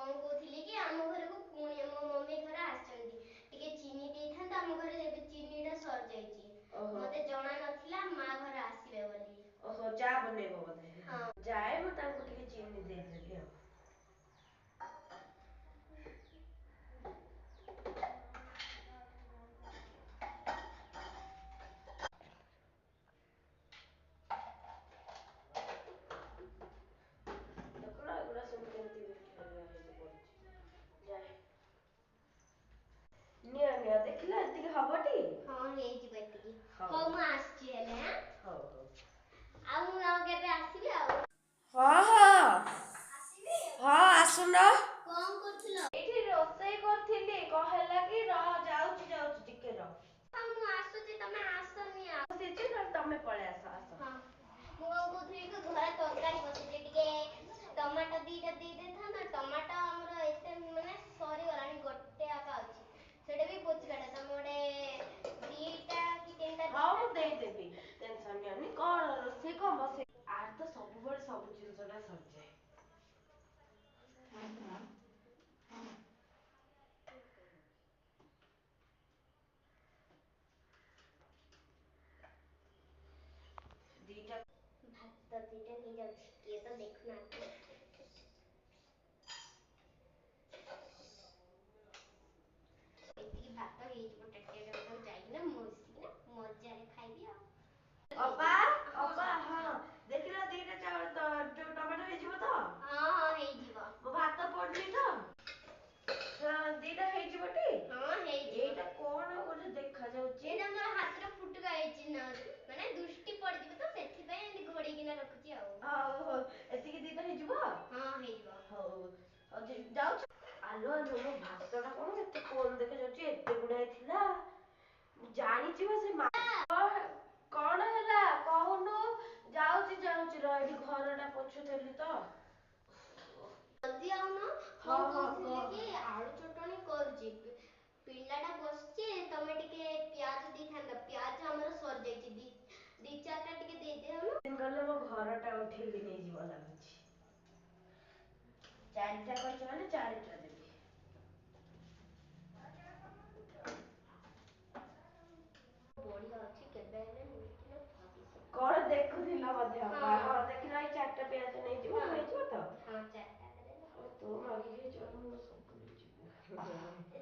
कौन कहूली कि आम घर को पुणी मो मम्मी घर आछंती टिके चीनी देइथांत आम घर जेबे चीनीटा सर जाईची मते जणा नथिला मा घर आसीबे बोली ओहो चा बनेबो बोले हां जाए म तांको टिके चीनी दे देबी आ देखो ना एगुड़ा सब केमती हेजे पड़ची जाए निया निया देखिला एतिके हबटी हां हेजी बतिकी हो म आछी हेले हां हो हो आ मु आ केबे आसीबे आ हां हां आसीबे हां आसुना कोन करथिलो एठी रोसई करथिली कहला कि रह जाउची जाउची टिके रह हां मु आसुची तमे आसनी आ बसिची न तमे पळे आस आस हां मु कहउथली कि घरे तरकारी बसिची टिके टमाटो दीटा दे देथा न टमाटो हमर एते माने सरी गलानी गोटे आका अछि सेटा भी पोचकाटा तमे ओडे दीटा कि तीनटा हां मु देई देबी टेंशन नियनी कोन रोसई को बसे आर तो सब बळे सब जिंसटा सर जाय दीटा भात दीटा नहीं जाउची किए तो देखना एतिकी भात ହେଇଯିବ ଟାଟିଆଟା ବେଳକୁ ଯାଇକି ନା ମସିକି ନା ମଜାରେ ଖାଇବି ଆଉ ଅପା ଅପା ହଁ ଦେଖିଲ ଦିଟା ଯୋଉ ଟମାଟୋ ହେଇଯିବ ତ ହଁ ହଁ ହେଇଯିବ ମୋ ଭାତ ପଡୁନି ତ ଦିଟା ହେଇଯିବ ଟି ହଁ ହେଇଯିବ ଏଇଟା କଣ ଗୋଟେ ଦେଖା ଯାଉଛି ଏଟା ମୋର ହାତର ଫୁଟୁକା ହେଇଛି ନା ମାନେ ଦୃଷ୍ଟି ପଡିଯିବ ତ ସେଥିପାଇଁ ଏମିତି ଘୋଡେଇକିନା ରଖୁଛି ଆଉ ହଉ ଏତିକି ଦିଟା ହେଇଯିବ ହଁ ହେଇଯିବ ହଉ ଯାଉଛି ଆଲୋ ଆଲୋ ମୋ ଭାତଟା କଣ ଏତେ କମ ଦେଖାଯାଉଛି ଏତେ ଗୁଡାଏ ଥିଲା ମୁଁ ଜାଣିଛି ବା ସେ କଣ ହେଲା କହୁନୁ ଯାଉଛି ଯାଉଛି ର ଏଠି ଘରଟା ପୋଛୁଥିଲି ତ ଜଲ୍ଦି ଆଉନ ହଁ କହୁଥିଲି କି ଆଳୁ ଚଟଣି କରୁଛି ପିଲାଟା ବସିଛି ତମେ ଟିକେ ପିଆଜ ଦେଇଥାନ୍ତ ପିଆଜ ଆମର ସରିଯାଇଛି ଦି ଚାରିଟା ଟିକେ ଦେଇଦିଅଉନ ଗଲେ ମୋ ଘରଟା ଉଠେଇକି ନେଇଯିବ ଲାଗୁଛି ଚାରିଟା କହିଛ ମାନେ ଚାରିଟା ଦେବି ବଢିଆ ଅଛି କେବେ ହେଲେ ନେଇକିନା ଥରିବି କଣ ଦେଖୁଥିଲ ମଧ୍ୟ ହଁ ଦେଖିଲ ଏଇ ଚାରିଟା ପିଆଜ ନେଇଯିବ ହେଇଯିବ ତ ହଁ ଚାରିଟା ଦେଲେ ତୁ ମାଗିକି ହେଇଯିବ ମୁଁ ସବୁ ନେଇଯିବି